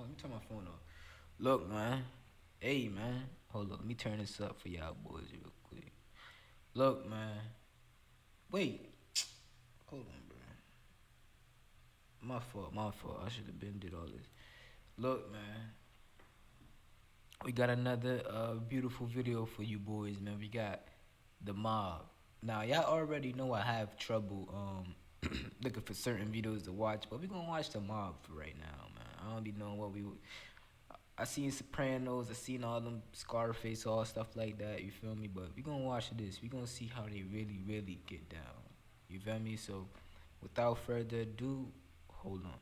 Hold on, let me turn my phone off. Look, man. Hey, man. Hold on. Let me turn this up for y'all boys real quick. Look, man. Wait. Hold on, bro. My fault. I should have been did all this. Look, man. We got another beautiful video for you boys, man. We got the mob. Now, y'all already know I have trouble looking for certain videos to watch, but we gonna watch the mob for right now, man. I don't be knowing what we. I seen Sopranos, I seen all them Scarface, all stuff like that. You feel me? But we gonna watch this. We gonna see how they really, really get down. You feel me? So, without further ado, hold on.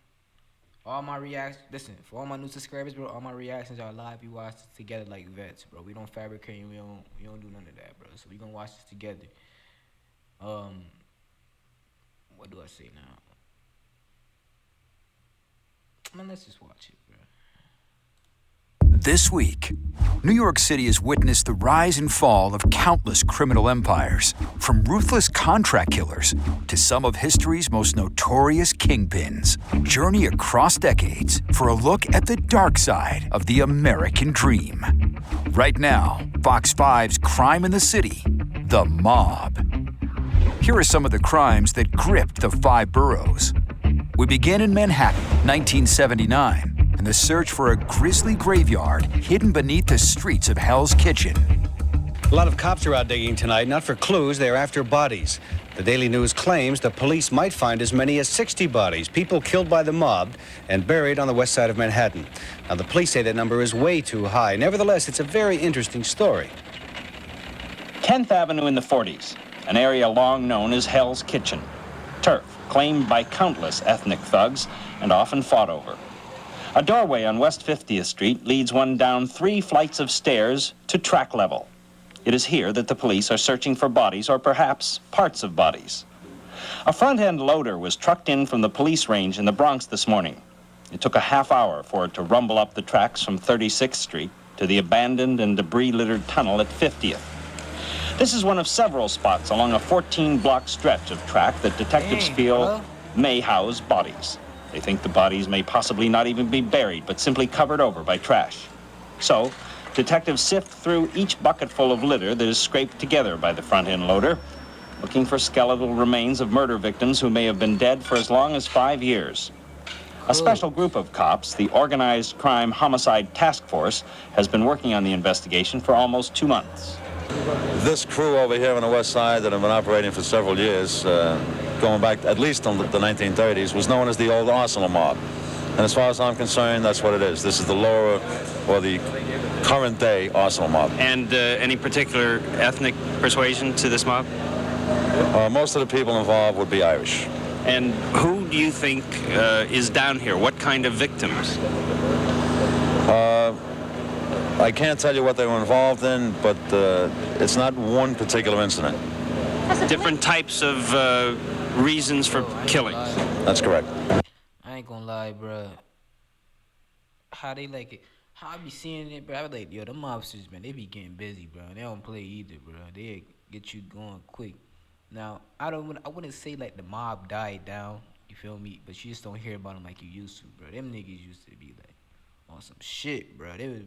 All my reactions, listen, for all my new subscribers, bro, all my reactions are live. We watch this together like vets, bro. We don't fabricate and we don't do none of that, bro. So we gonna watch this together. What do I say now? Man, let's just watch it, bro. This week, New York City has witnessed the rise and fall of countless criminal empires, from ruthless contract killers to some of history's most notorious kingpins. Journey across decades for a look at the dark side of the American dream. Right now, Fox 5's Crime in the City, The Mob. Here are some of the crimes that gripped the five boroughs. We begin in Manhattan, 1979. And the search for a grisly graveyard hidden beneath the streets of Hell's Kitchen. A lot of cops are out digging tonight, not for clues, they're after bodies. The Daily News claims the police might find as many as 60 bodies, people killed by the mob and buried on the west side of Manhattan. Now, the police say that number is way too high. Nevertheless, it's a very interesting story. 10th Avenue in the 40s, an area long known as Hell's Kitchen. Turf, claimed by countless ethnic thugs and often fought over. A doorway on West 50th Street leads one down 3 flights of stairs to track level. It is here that the police are searching for bodies, or perhaps parts of bodies. A front-end loader was trucked in from the police range in the Bronx this morning. It took a half hour for it to rumble up the tracks from 36th Street to the abandoned and debris-littered tunnel at 50th. This is one of several spots along a 14-block stretch of track that detectives feel may house bodies. They think the bodies may possibly not even be buried, but simply covered over by trash. So, detectives sift through each bucketful of litter that is scraped together by the front-end loader, looking for skeletal remains of murder victims who may have been dead for as long as 5 years. A special group of cops, the Organized Crime Homicide Task Force, has been working on the investigation for almost 2 months. This crew over here on the west side that have been operating for several years, going back at least on the 1930s, was known as the old Arsenal Mob. And as far as I'm concerned, that's what it is. This is the lower, or the current day Arsenal Mob. And any particular ethnic persuasion to this mob? Most of the people involved would be Irish. And who do you think is down here? What kind of victims? I can't tell you what they were involved in, but it's not one particular incident. Different types of reasons for killings. That's correct. I ain't gonna lie, bro. How they like it? How I be seeing it, bro? I be like, yo, them mobsters, man, they be getting busy, bro. They don't play either, bro. They get you going quick. Now, I wouldn't say like the mob died down. You feel me? But you just don't hear about them like you used to, bro. Them niggas used to be like on some shit, bro. They was,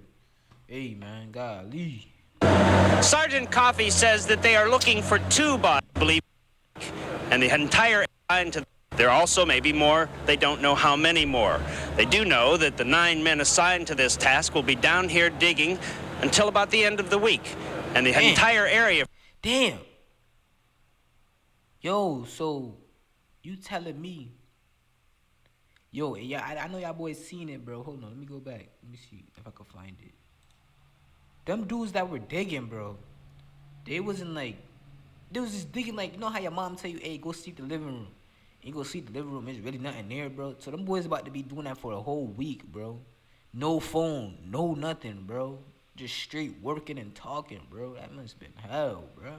hey, man, golly. Sergeant Coffey says that they are looking for 2 bodies, I believe, and the entire line to. There also may be more. They don't know how many more. They do know that the 9 men assigned to this task will be down here digging until about the end of the week, and the entire area. Damn. Yo, so you telling me? Yo, yeah, I know y'all boys seen it, bro. Hold on, let me go back. Let me see if I can find it. Them dudes that were digging, bro, they was just digging like, you know how your mom tell you, hey, go see the living room. And you go see the living room, there's really nothing there, bro. So them boys about to be doing that for a whole week, bro. No phone, no nothing, bro. Just straight working and talking, bro. That must have been hell, bro.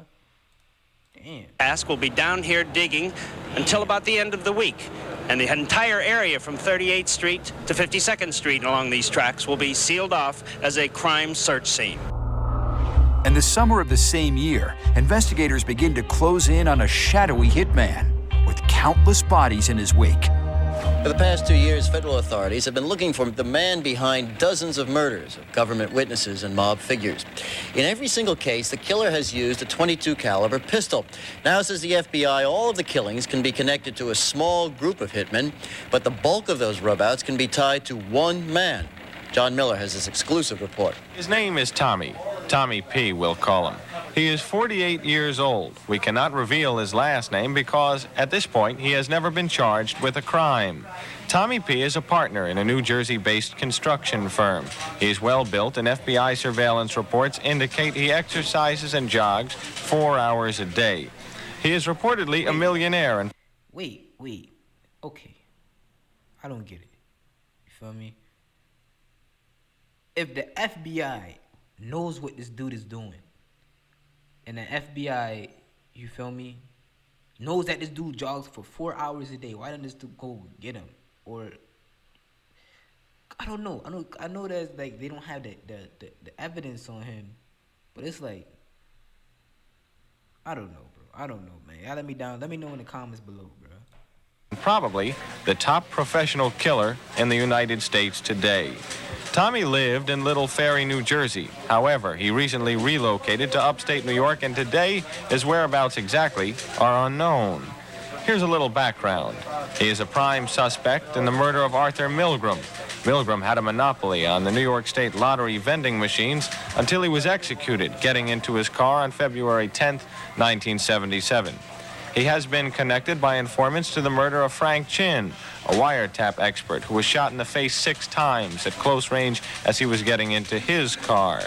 Damn. Task will be down here digging until about the end of the week. And the entire area from 38th Street to 52nd Street along these tracks will be sealed off as a crime search scene. In the summer of the same year, investigators begin to close in on a shadowy hitman with countless bodies in his wake. For the past 2 years, federal authorities have been looking for the man behind dozens of murders of government witnesses and mob figures. In every single case, the killer has used a .22 caliber pistol. Now, says the FBI, all of the killings can be connected to a small group of hitmen, but the bulk of those rub-outs can be tied to one man. John Miller has this exclusive report. His name is Tommy. Tommy P, we'll call him. He is 48 years old. We cannot reveal his last name because, at this point, he has never been charged with a crime. Tommy P is a partner in a New Jersey-based construction firm. He is well-built, and FBI surveillance reports indicate he exercises and jogs 4 hours a day. He is reportedly a millionaire. And Wait. Okay. I don't get it. You feel me? If the FBI knows what this dude is doing, and the FBI, you feel me, knows that this dude jogs for 4 hours a day, why doesn't this dude go get him? Or I don't know. I know that like they don't have the evidence on him, but it's like I don't know, bro. I don't know, man. Y'all let me down. Let me know in the comments below, bro. probably the top professional killer in the United States today. Tommy lived in Little Ferry, New Jersey. However, he recently relocated to upstate New York, and today his whereabouts exactly are unknown. Here's a little background. He is a prime suspect in the murder of Arthur Milgram. Milgram had a monopoly on the New York State lottery vending machines until he was executed, getting into his car on February 10, 1977. He has been connected by informants to the murder of Frank Chin, a wiretap expert who was shot in the face 6 times at close range as he was getting into his car.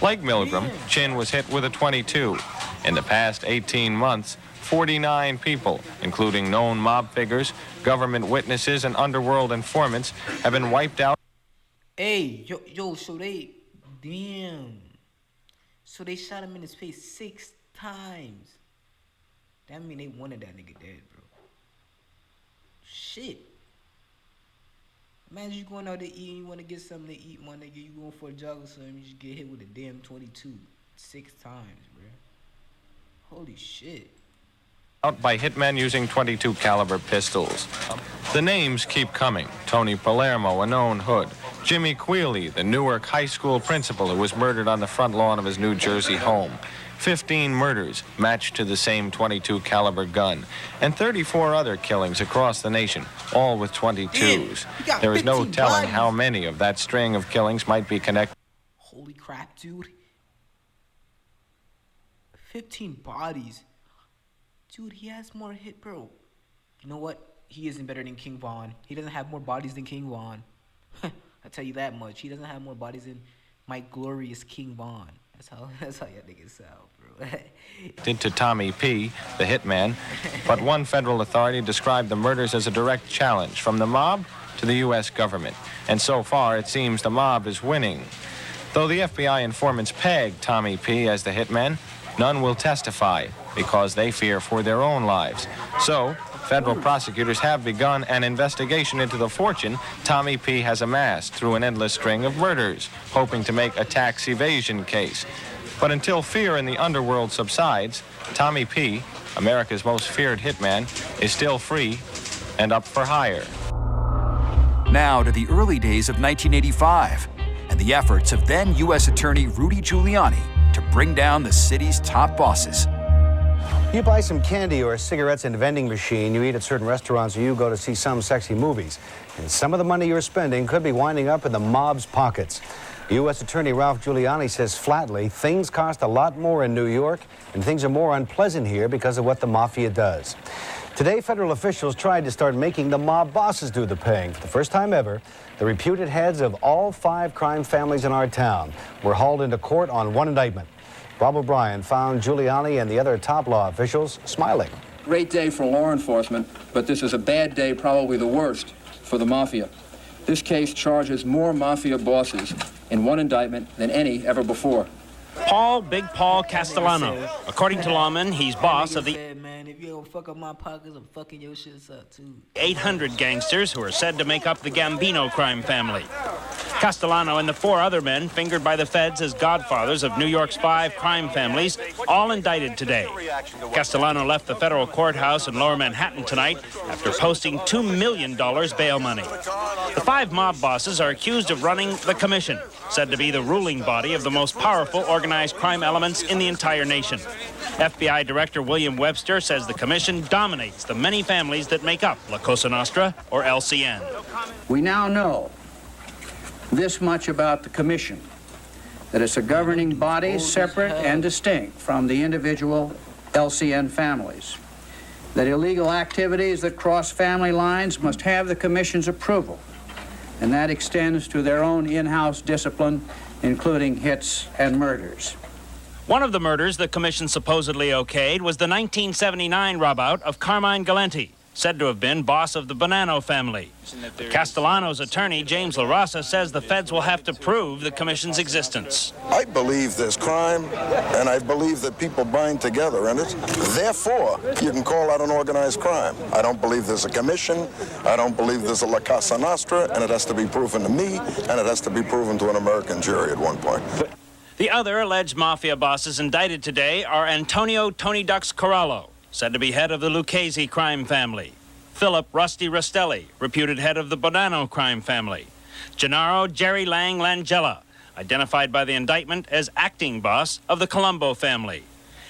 Like Milgram, Chin was hit with a .22. In the past 18 months, 49 people, including known mob figures, government witnesses, and underworld informants, have been wiped out. Hey, so they shot him in his face 6 times. That mean they wanted that nigga dead, bro. Shit. Imagine you going out to eat and you want to get something to eat, my nigga. You going for a jog or something, you just get hit with a damn 22 6 times, bro. Holy shit. Out by hitmen using .22 caliber pistols. The names keep coming. Tony Palermo, a known hood. Jimmy Quealy, the Newark high school principal who was murdered on the front lawn of his New Jersey home. 15 murders matched to the same .22 caliber gun, and 34 other killings across the nation, all with .22s. There is no telling how many of that string of killings might be connected. Holy crap, dude. 15 bodies. Dude, he has more hit, bro. You know what? He isn't better than King Von. He doesn't have more bodies than King Von. I tell you that much. He doesn't have more bodies than my glorious King Von. That's how y'all niggas sound, bro. Into Tommy P, the hitman, but one federal authority described the murders as a direct challenge from the mob to the U.S. government. And so far, it seems the mob is winning. Though the FBI informants peg Tommy P as the hitman, none will testify because they fear for their own lives. So, federal prosecutors have begun an investigation into the fortune Tommy P has amassed through an endless string of murders, hoping to make a tax evasion case. But until fear in the underworld subsides, Tommy P, America's most feared hitman, is still free and up for hire. Now to the early days of 1985 and the efforts of then U.S. Attorney Rudy Giuliani to bring down the city's top bosses. You buy some candy or cigarettes in a vending machine, you eat at certain restaurants, or you go to see some sexy movies. And some of the money you're spending could be winding up in the mob's pockets. U.S. Attorney Ralph Giuliani says flatly, things cost a lot more in New York, and things are more unpleasant here because of what the mafia does. Today, federal officials tried to start making the mob bosses do the paying. For the first time ever, the reputed heads of all 5 crime families in our town were hauled into court on one indictment. Bob O'Brien found Giuliani and the other top law officials smiling. Great day for law enforcement, but this is a bad day, probably the worst, for the mafia. This case charges more mafia bosses in one indictment than any ever before. Paul Big Paul Castellano. According to lawmen, he's boss of the Man, if you don't fuck up my pockets, I'm fucking your shit up too. 800 gangsters who are said to make up the Gambino crime family. Castellano and the 4 other men fingered by the feds as godfathers of New York's 5 crime families, all indicted today. Castellano left the federal courthouse in Lower Manhattan tonight after posting $2 million bail money. The 5 mob bosses are accused of running the commission, said to be the ruling body of the most powerful organized crime elements in the entire nation. FBI Director William Webster says the commission dominates the many families that make up La Cosa Nostra, or LCN. We now know this much about the commission, that it's a governing body separate and distinct from the individual LCN families, that illegal activities that cross family lines must have the commission's approval, and that extends to their own in-house discipline, including hits and murders. One of the murders the commission supposedly okayed was the 1979 rob-out of Carmine Galenti, said to have been boss of the Bonanno family. Castellano's attorney, James LaRosa, says the feds will have to prove the commission's existence. I believe there's crime, and I believe that people bind together in it. Therefore, you can call out an organized crime. I don't believe there's a commission. I don't believe there's a La Cosa Nostra, and it has to be proven to me, and it has to be proven to an American jury at one point. The other alleged mafia bosses indicted today are Antonio Tony Ducks Corallo, said to be head of the Lucchese crime family; Philip Rusty Rastelli, reputed head of the Bonanno crime family; Gennaro Jerry Lang Langella, identified by the indictment as acting boss of the Colombo family;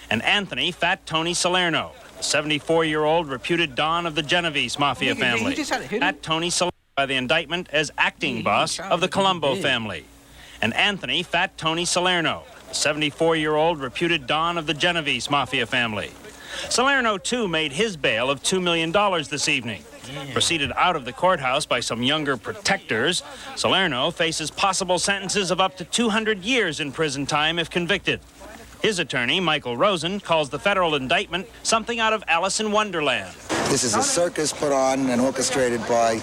and Anthony Fat Tony Salerno, a 74-year-old reputed don of the Genovese mafia family. Fat Tony Salerno by the indictment as acting boss of the Colombo family; and Anthony Fat Tony Salerno, a 74-year-old reputed don of the Genovese mafia family. Salerno, too, made his bail of $2 million this evening. Preceded out of the courthouse by some younger protectors, Salerno faces possible sentences of up to 200 years in prison time if convicted. His attorney, Michael Rosen, calls the federal indictment something out of Alice in Wonderland. This is a circus put on and orchestrated by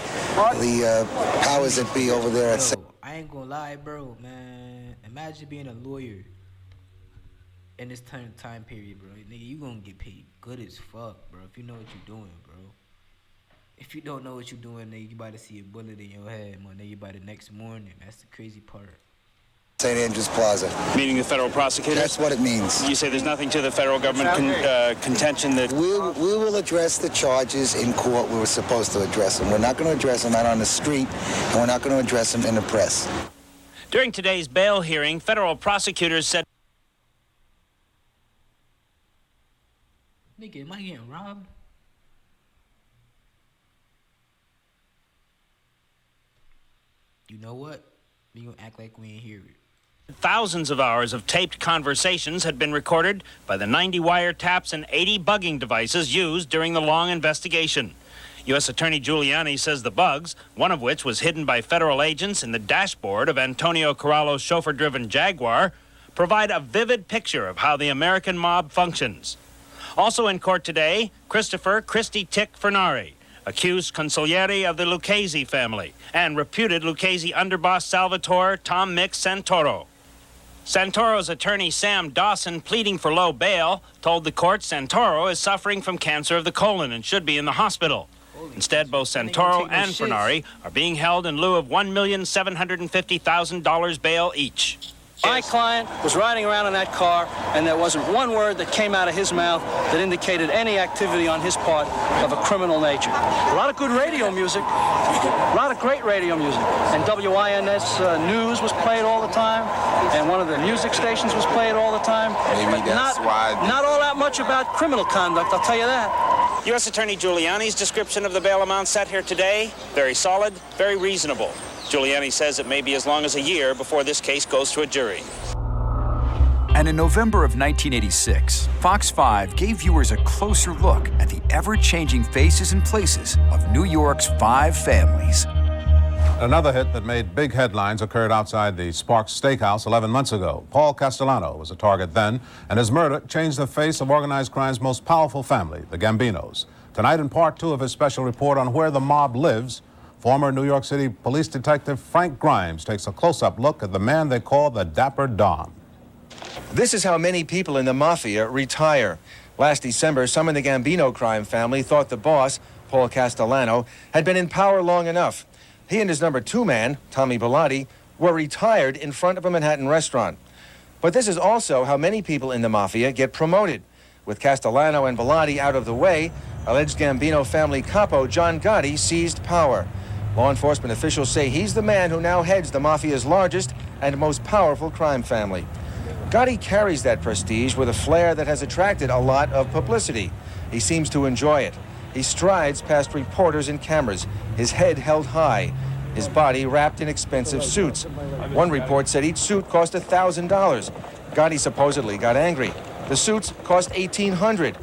the powers that be over there at... Bro, I ain't gonna lie, bro, man. Imagine being a lawyer in this time period, bro. Nigga, you gonna get paid good as fuck, bro, if you know what you're doing, bro. If you don't know what you're doing, nigga, you about to see a bullet in your head, man. Nigga, by the next morning. That's the crazy part. St. Andrews Plaza. Meaning the federal prosecutors? That's what it means. You say there's nothing to the federal government contention that... We will address the charges in court. We were supposed to address them. We're not going to address them out on the street, and we're not going to address them in the press. During today's bail hearing, federal prosecutors said... Nigga, am I getting robbed? You know what? We gonna act like we ain't hear it. Thousands of hours of taped conversations had been recorded by the 90 wiretaps and 80 bugging devices used during the long investigation. U.S. Attorney Giuliani says the bugs, one of which was hidden by federal agents in the dashboard of Antonio Corallo's chauffeur-driven Jaguar, provide a vivid picture of how the American mob functions. Also in court today, Christopher Christy Tick Fernari, accused consigliere of the Lucchese family, and reputed Lucchese underboss Salvatore Tom Mix Santoro. Santoro's attorney Sam Dawson, pleading for low bail, told the court Santoro is suffering from cancer of the colon and should be in the hospital. Instead, both Santoro and Fernari are being held in lieu of $1,750,000 bail each. My client was riding around in that car, and there wasn't one word that came out of his mouth that indicated any activity on his part of a criminal nature. A lot of good radio music, a lot of great radio music. And WINS News was played all the time, and one of the music stations was played all the time. Maybe but that's why... Not all that much about criminal conduct, I'll tell you that. U.S. Attorney Giuliani's description of the bail amount set here today, very solid, very reasonable. Giuliani says it may be as long as a year before this case goes to a jury. And in November of 1986, Fox 5 gave viewers a closer look at the ever-changing faces and places of New York's 5 families. Another hit that made big headlines occurred outside the Sparks Steakhouse 11 months ago. Paul Castellano was a target then, and his murder changed the face of organized crime's most powerful family, the Gambinos. Tonight, in part 2 of his special report on where the mob lives, former New York City police detective Frank Grimes takes a close-up look at the man they call the Dapper Don. This is how many people in the mafia retire. Last December, some in the Gambino crime family thought the boss, Paul Castellano, had been in power long enough. He and his number 2 man, Tommy Bellotti, were retired in front of a Manhattan restaurant. But this is also how many people in the Mafia get promoted. With Castellano and Bellotti out of the way, alleged Gambino family capo John Gotti seized power. Law enforcement officials say he's the man who now heads the Mafia's largest and most powerful crime family. Gotti carries that prestige with a flair that has attracted a lot of publicity. He seems to enjoy it. He strides past reporters and cameras, his head held high, his body wrapped in expensive suits. One report said each suit cost $1,000. Gotti supposedly got angry. The suits cost $1,800.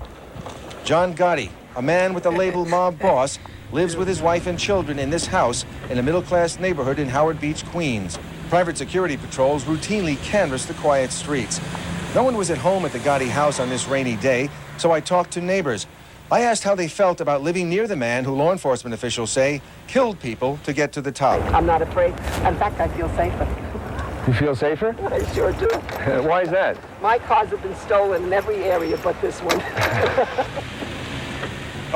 John Gotti, a man with the label mob boss, lives with his wife and children in this house in a middle-class neighborhood in Howard Beach, Queens. Private security patrols routinely canvass the quiet streets. No one was at home at the Gotti house on this rainy day, so I talked to neighbors. I asked how they felt about living near the man who law enforcement officials say killed people to get to the top. I'm not afraid. In fact, I feel safer. You feel safer? I sure do. Why is that? My cars have been stolen in every area but this one.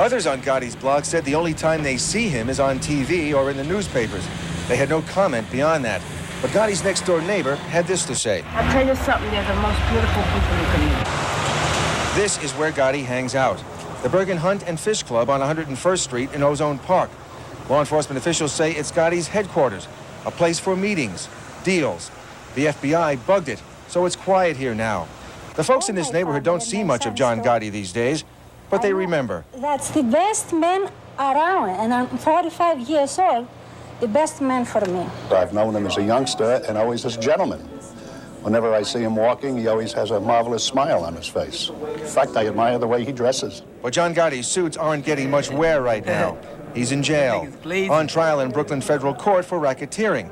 Others on Gotti's blog said the only time they see him is on TV or in the newspapers. They had no comment beyond that. But Gotti's next-door neighbor had this to say. I'll tell you something, they're the most beautiful people you can meet. This is where Gotti hangs out. The Bergen Hunt and Fish Club on 101st Street in Ozone Park. Law enforcement officials say it's Gotti's headquarters, a place for meetings, deals. The FBI bugged it, so it's quiet here now. The folks in this neighborhood don't see much of John Gotti these days, but they remember. That's the best man around, and I'm 45 years old, the best man for me. I've known him as a youngster and always as a gentleman. Whenever I see him walking, he always has a marvelous smile on his face. In fact, I admire the way he dresses. But John Gotti's suits aren't getting much wear right now. He's in jail, on trial in Brooklyn federal court for racketeering.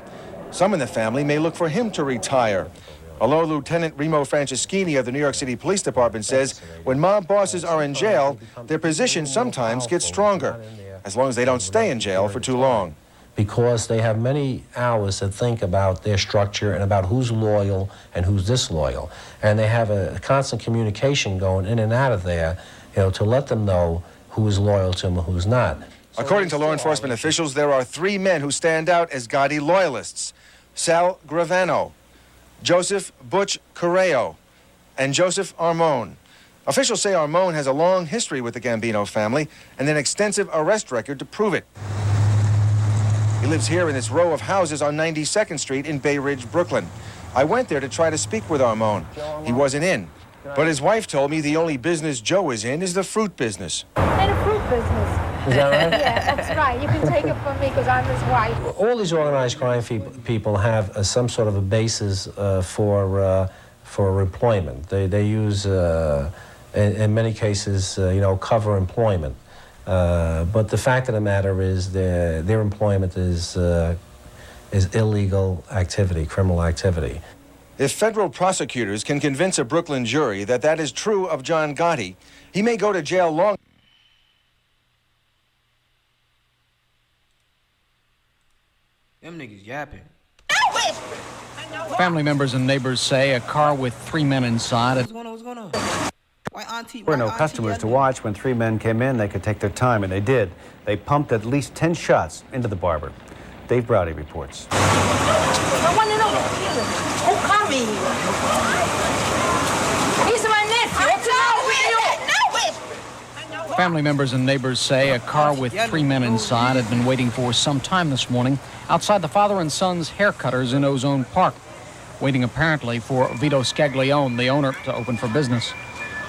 Some in the family may look for him to retire. Although Lieutenant Remo Franceschini of the New York City Police Department says when mob bosses are in jail, their position sometimes gets stronger, as long as they don't stay in jail for too long. Because they have many hours to think about their structure and about who's loyal and who's disloyal. And they have a constant communication going in and out of there, to let them know who is loyal to them and who's not. According to law enforcement officials, there are 3 men who stand out as Gotti loyalists: Sal Gravano, Joseph Butch Correo, and Joseph Armone. Officials say Armone has a long history with the Gambino family and an extensive arrest record to prove it. He lives here in this row of houses on 92nd Street in Bay Ridge, Brooklyn. I went there to try to speak with Armone. He wasn't in. But his wife told me the only business Joe is in is the fruit business. In a fruit business. Is that right? Yeah, that's right. You can take it from me because I'm his wife. All these organized crime people have some sort of a basis for employment. They use, in many cases, cover employment. But the fact of the matter is their employment is illegal activity, criminal activity. If federal prosecutors can convince a Brooklyn jury that that is true of John Gotti, he may go to jail long. Them niggas yapping. Family members and neighbors say a car with 3 men inside. What's going on? There were no customers to watch. When 3 men came in, they could take their time, and they did. They pumped at least 10 shots into the barber. Dave Browdy reports. I want to know the killer. Who coming? He's my nephew. What's wrong with you? Family members and neighbors say a car with 3 men inside had been waiting for some time this morning outside the father and son's haircutters in Ozone Park, waiting apparently for Vito Scaglione, the owner, to open for business.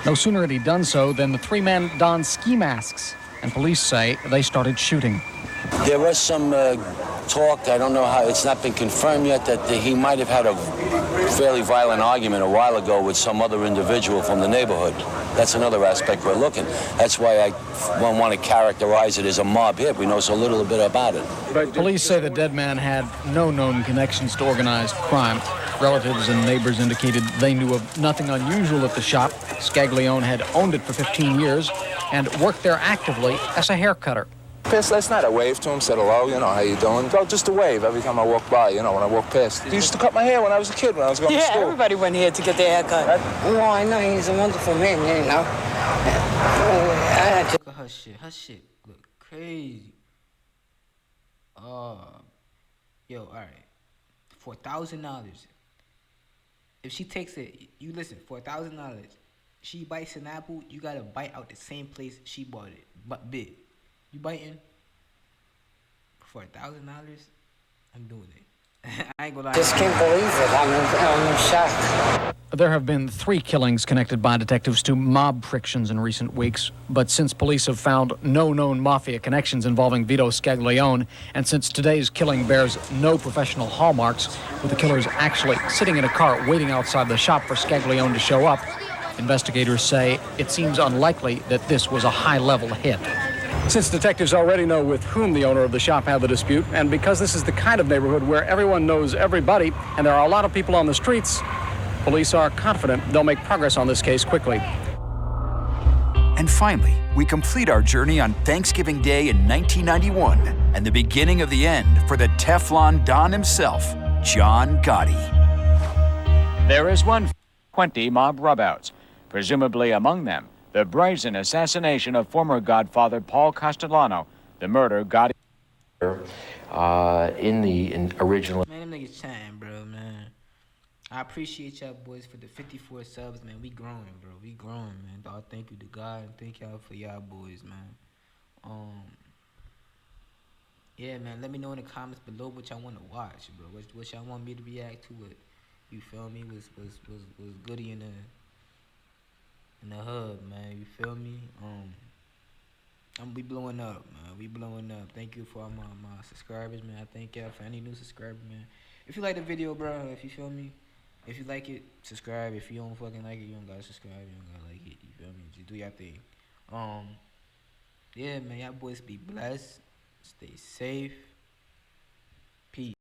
No sooner had he done so than the 3 men donned ski masks, and police say they started shooting. There was some talk, I don't know how, it's not been confirmed yet, that he might have had a fairly violent argument a while ago with some other individual from the neighborhood. That's another aspect we're looking. That's why I don't want to characterize it as a mob hit. We know so little bit about it. Police say the dead man had no known connections to organized crime. Relatives and neighbors indicated they knew of nothing unusual at the shop. Scaglione had owned it for 15 years and worked there actively as a haircutter. Past last night, I waved to him, said hello, how you doing? Oh, just a wave every time I walk by, when I walk past. He used to cut my hair when I was a kid, when I was going to school. Yeah, everybody went here to get their hair cut. Well, I know he's a wonderful man, Look at her shit. Her shit look crazy. Yo, all right. for $1,000. If she takes it, you listen, for $1,000, she bites an apple, you gotta bite out the same place she bought it. But bit. You biting for $1,000? I'm doing it. I ain't gonna lie. Just can't believe it. I'm shocked. There have been 3 killings connected by detectives to mob frictions in recent weeks, but since police have found no known mafia connections involving Vito Scaglione, and since today's killing bears no professional hallmarks, with the killers actually sitting in a car waiting outside the shop for Scaglione to show up, investigators say it seems unlikely that this was a high-level hit. Since detectives already know with whom the owner of the shop had the dispute, and because this is the kind of neighborhood where everyone knows everybody, and there are a lot of people on the streets, police are confident they'll make progress on this case quickly. And finally, we complete our journey on Thanksgiving Day in 1991 and the beginning of the end for the Teflon Don himself, John Gotti. There is 120 mob rubouts, presumably among them the brazen assassination of former Godfather Paul Castellano, the murder Gotti. In original. Man, them niggas chatting, bro, man. I appreciate y'all boys for the 54 subs, man. We growing, bro. We growing, man. Dog, thank you to God and thank y'all for y'all boys, man. Yeah, man. Let me know in the comments below what y'all want to watch, bro. What y'all want me to react to? It, you feel me? Was Goody in the hub, man. You feel me? We blowing up, man. We blowing up. Thank you for all my subscribers, man. I thank y'all for any new subscribers, man. If you like the video, bro, if you feel me, if you like it, subscribe. If you don't fucking like it, you don't gotta subscribe. You don't gotta like it. You feel me? Just do your thing. Yeah, man. Y'all boys be blessed. Stay safe. Peace.